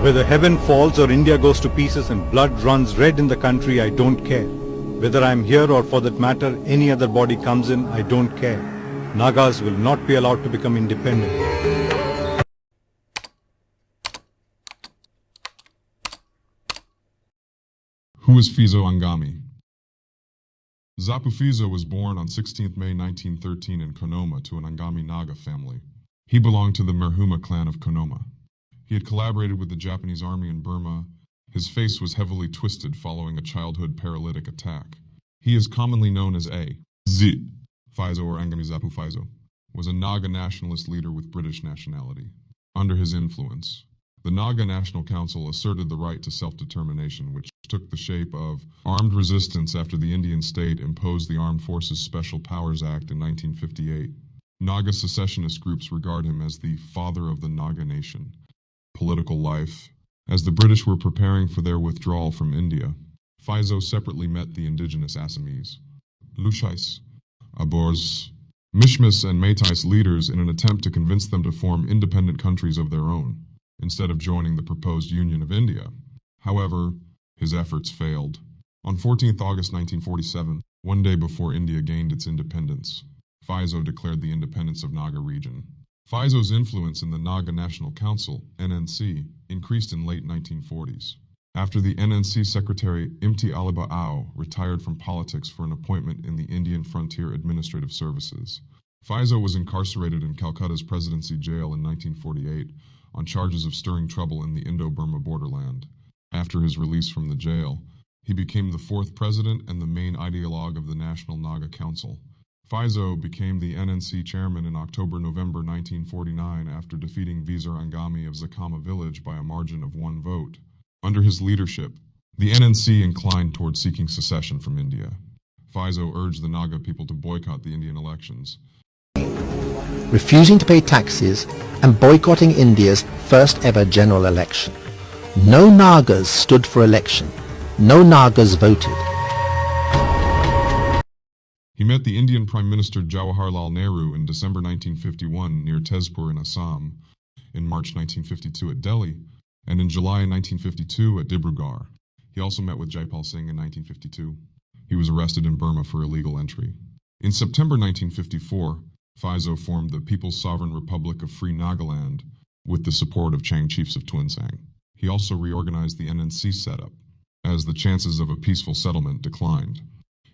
Whether heaven falls or India goes to pieces and blood runs red in the country, I don't care. Whether I'm here or for that matter any other body comes in, I don't care. Nagas will not be allowed to become independent. Who is Phizo Angami? Zapu Phizo was born on 16 May 1913 in Konoma to an Angami Naga family. He belonged to the Merhuma clan of Konoma. He had collaborated with the Japanese army in Burma. His face was heavily twisted following a childhood paralytic attack. He is commonly known as A. Z. Phizo or Angami Zapu Phizo, was a Naga nationalist leader with British nationality. Under his influence, the Naga National Council asserted the right to self-determination, which took the shape of armed resistance after the Indian state imposed the Armed Forces Special Powers Act in 1958. Naga secessionist groups regard him as the father of the Naga nation. Political life. As the British were preparing for their withdrawal from India, Phizo separately met the indigenous Assamese, Lushais, Abors, Mishmis and Metis leaders in an attempt to convince them to form independent countries of their own, instead of joining the proposed Union of India. However, his efforts failed. On 14 August 1947, one day before India gained its independence, Phizo declared the independence of Naga region. Phizo's influence in the Naga National Council, NNC, increased in late 1940s. After the NNC Secretary Imti Aliba Ao retired from politics for an appointment in the Indian Frontier Administrative Services, Phizo was incarcerated in Calcutta's Presidency Jail in 1948 on charges of stirring trouble in the Indo-Burma borderland. After his release from the jail, he became the fourth president and the main ideologue of the National Naga Council. Phizo became the NNC chairman in October-November 1949 after defeating Vizir Angami of Zakama village by a margin of 1 vote. Under his leadership, the NNC inclined toward seeking secession from India. Phizo urged the Naga people to boycott the Indian elections, refusing to pay taxes and boycotting India's first ever general election. No Nagas stood for election. No Nagas voted. He met the Indian Prime Minister Jawaharlal Nehru in December 1951 near Tezpur in Assam, in March 1952 at Delhi, and in July 1952 at Dibrugarh. He also met with Jaipal Singh in 1952. He was arrested in Burma for illegal entry. In September 1954, Phizo formed the People's Sovereign Republic of Free Nagaland with the support of Chang chiefs of Tuensang. He also reorganized the NNC setup, as the chances of a peaceful settlement declined.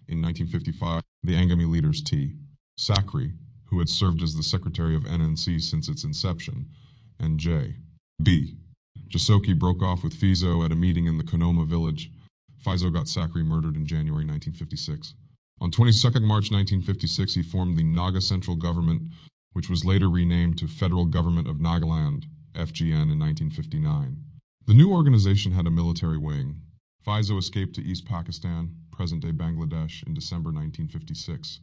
In 1955, the Angami leaders T. Sakri, who had served as the secretary of NNC since its inception, and J. B. Jasoki broke off with Phizo at a meeting in the Konoma village. Phizo got Sakri murdered in January 1956. On 22 March 1956, he formed the Naga Central Government, which was later renamed to Federal Government of Nagaland, FGN, in 1959. The new organization had a military wing. Phizo escaped to East Pakistan, present-day Bangladesh, in December 1956.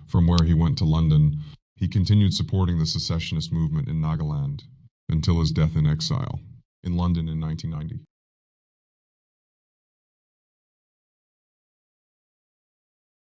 From where he went to London, he continued supporting the secessionist movement in Nagaland until his death in exile in London in 1990.